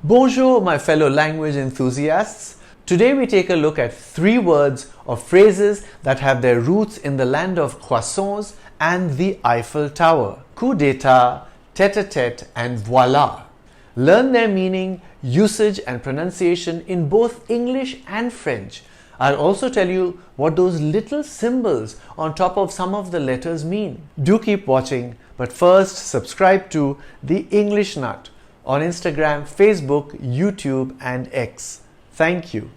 Bonjour, my fellow language enthusiasts. Today we take a look at 3 words or phrases that have their roots in the land of croissants and the Eiffel Tower. Coup d'état, tête-à-tête, and voilà. Learn their meaning, usage and pronunciation in both English and French. I'll also tell you what those little symbols on top of some of the letters mean. Do keep watching, but first subscribe to The English Nut on Instagram, Facebook, YouTube and X. Thank you.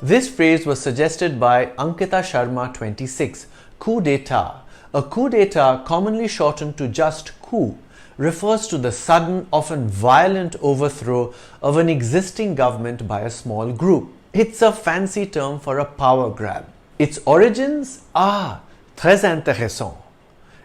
This phrase was suggested by Ankita Sharma 26, coup d'état. A coup d'état, commonly shortened to just coup, refers to the sudden, often violent overthrow of an existing government by a small group. It's a fancy term for a power grab. Its origins are très intéressant.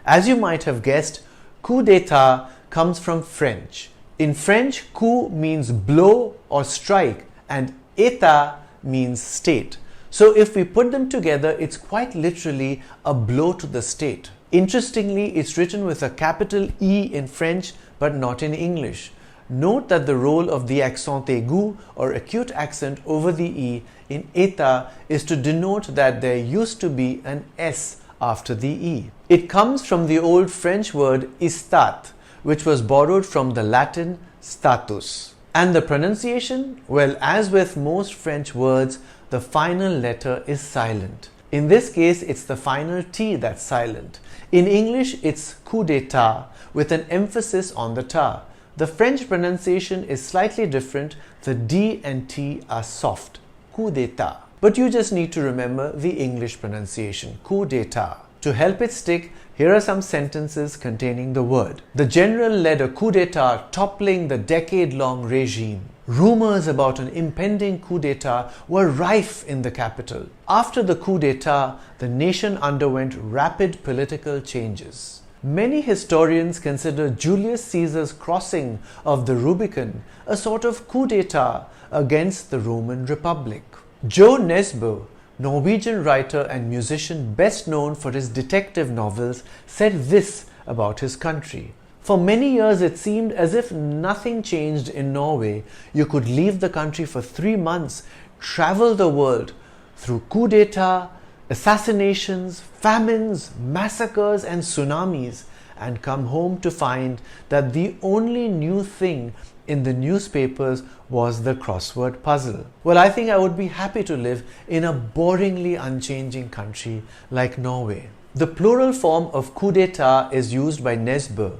As you might have guessed, coup d'état comes from French. In French, coup means blow or strike and état means state. So if we put them together, it's quite literally a blow to the state. Interestingly, it's written with a capital E in French but not in English. Note that the role of the accent aigu or acute accent over the E in état is to denote that there used to be an S after the E. It comes from the old French word istat, which was borrowed from the Latin status. And the pronunciation? Well, as with most French words, the final letter is silent. In this case, it's the final T that's silent. In English, it's coup d'état with an emphasis on the ta. The French pronunciation is slightly different. The D and T are soft. Coup d'état. But you just need to remember the English pronunciation. Coup d'état. To help it stick, here are some sentences containing the word. The general led a coup d'état toppling the decade-long regime. Rumors about an impending coup d'état were rife in the capital. After the coup d'état, the nation underwent rapid political changes. Many historians consider Julius Caesar's crossing of the Rubicon a sort of coup d'état against the Roman Republic. Jo Nesbø, Norwegian writer and musician best known for his detective novels, said this about his country. For many years it seemed as if nothing changed in Norway. You could leave the country for 3 months, travel the world through coup d'état, assassinations, famines, massacres and tsunamis, and come home to find that the only new thing in the newspapers was the crossword puzzle. Well, I think I would be happy to live in a boringly unchanging country like Norway. The plural form of coup d'état is used by Nesbø.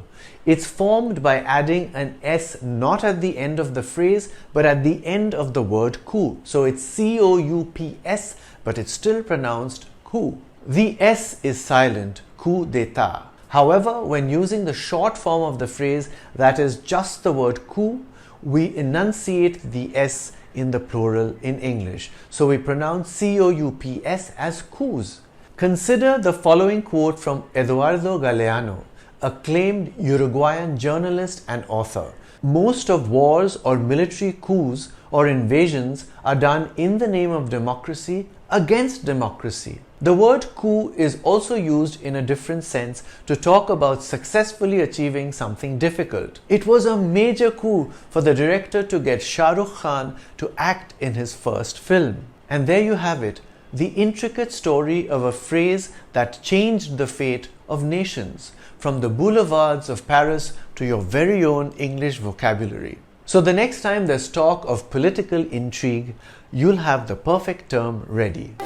It's formed by adding an S not at the end of the phrase but at the end of the word coup. So it's C-O-U-P-S, but it's still pronounced coup. The S is silent, coup d'état. However, when using the short form of the phrase, that is just the word coup, we enunciate the S in the plural in English. So we pronounce C-O-U-P-S as coups. Consider the following quote from Eduardo Galeano, acclaimed Uruguayan journalist and author. Most of wars or military coups or invasions are done in the name of democracy against democracy. The word coup is also used in a different sense to talk about successfully achieving something difficult. It was a major coup for the director to get Shah Rukh Khan to act in his first film. And there you have it, the intricate story of a phrase that changed the fate of nations, from the boulevards of Paris to your very own English vocabulary. So the next time there's talk of political intrigue, you'll have the perfect term ready.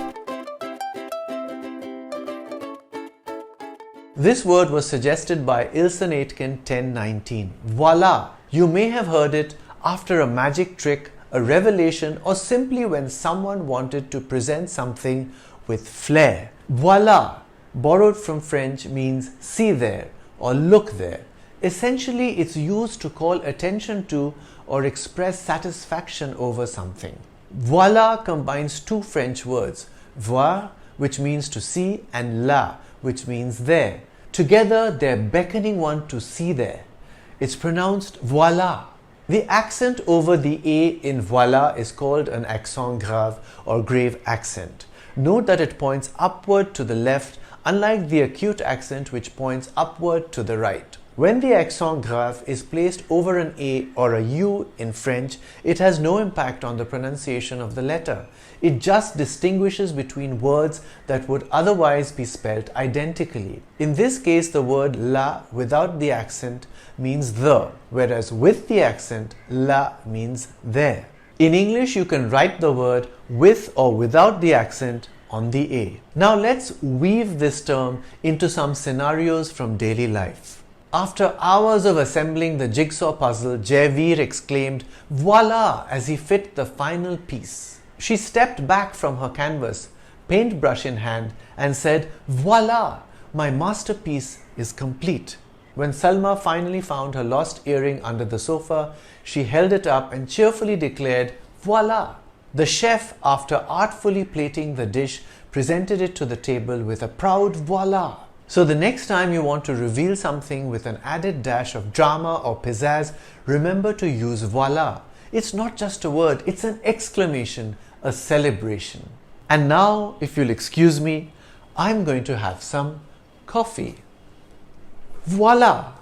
This word was suggested by Ilsen Aitken 1019. Voilà! You may have heard it after a magic trick, a revelation, or simply when someone wanted to present something with flair. Voilà, borrowed from French, means see there or look there. Essentially, it's used to call attention to or express satisfaction over something. Voilà combines 2 French words, voir, which means to see, and là, which means there. Together, they're beckoning one to see there. It's pronounced voilà. The accent over the A in voilà is called an accent grave or grave accent. Note that it points upward to the left, unlike the acute accent which points upward to the right. When the accent grave is placed over an A or a U in French, it has no impact on the pronunciation of the letter. It just distinguishes between words that would otherwise be spelt identically. In this case, the word la without the accent means the, whereas with the accent, la means there. In English, you can write the word with or without the accent on the A. Now let's weave this term into some scenarios from daily life. After hours of assembling the jigsaw puzzle, Jayaveer exclaimed, "Voila!" as he fit the final piece. She stepped back from her canvas, paintbrush in hand, and said, "Voila! My masterpiece is complete." When Salma finally found her lost earring under the sofa, she held it up and cheerfully declared, "Voila!" The chef, after artfully plating the dish, presented it to the table with a proud voila. So the next time you want to reveal something with an added dash of drama or pizzazz, remember to use voila. It's not just a word, it's an exclamation, a celebration. And now, if you'll excuse me, I'm going to have some coffee. Voila!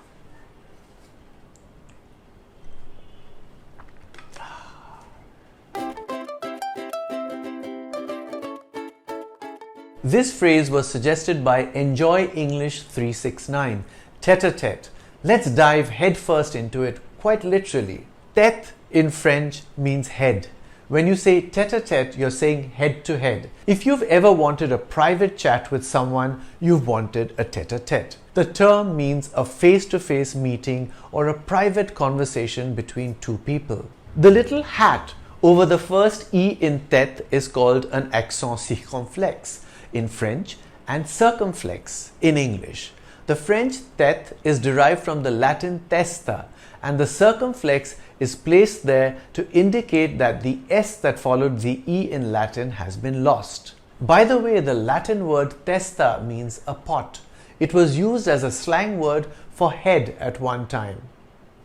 This phrase was suggested by Enjoy English 369, tête-à-tête. Let's dive headfirst into it, quite literally. Tête in French means head. When you say tête-à-tête, you're saying head to head. If you've ever wanted a private chat with someone, you've wanted a tête-à-tête. The term means a face-to-face meeting or a private conversation between two people. The little hat over the first E in tête is called an accent circonflexe in French and circumflex in English. The French tête is derived from the Latin testa, and the circumflex is placed there to indicate that the S that followed the E in Latin has been lost. By the way, the Latin word testa means a pot. It was used as a slang word for head at one time.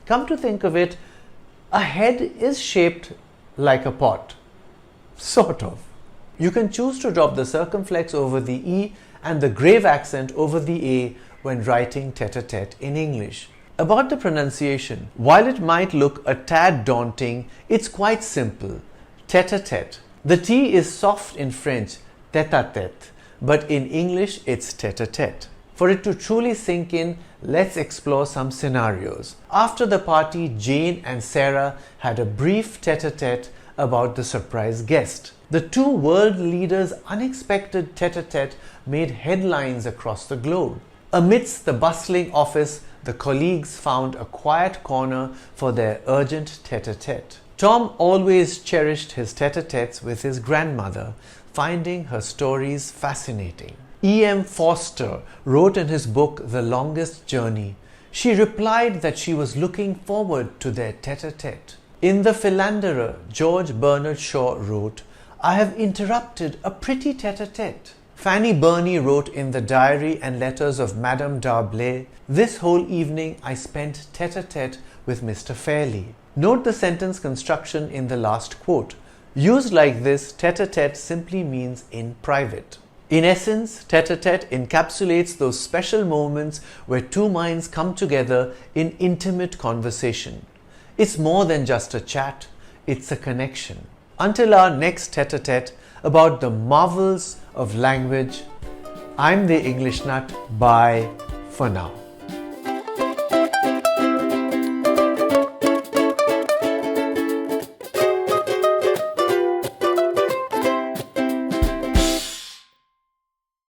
Come to think of it, a head is shaped like a pot. Sort of. You can choose to drop the circumflex over the E and the grave accent over the A when writing tête-à-tête in English. About the pronunciation, while it might look a tad daunting, it's quite simple. Tête-à-tête. The T is soft in French, tête-à-tête, but in English it's tête-à-tête. For it to truly sink in, let's explore some scenarios. After the party, Jane and Sarah had a brief tête-à-tête about the surprise guest. The two world leaders' unexpected tête-à-tête made headlines across the globe. Amidst the bustling office, the colleagues found a quiet corner for their urgent tête-à-tête. Tom always cherished his tête-à-têtes with his grandmother, finding her stories fascinating. E.M. Forster wrote in his book The Longest Journey. She replied that she was looking forward to their tête-à-tête. In The Philanderer, George Bernard Shaw wrote, "I have interrupted a pretty tête-à-tête." Fanny Burney wrote in the diary and letters of Madame D'Arblay, "This whole evening I spent tête-à-tête with Mr. Fairley." Note the sentence construction in the last quote. Used like this, tête-à-tête simply means in private. In essence, tête-à-tête encapsulates those special moments where two minds come together in intimate conversation. It's more than just a chat, it's a connection. Until our next tête-à-tête about the marvels of language, I'm the English Nut. Bye for now.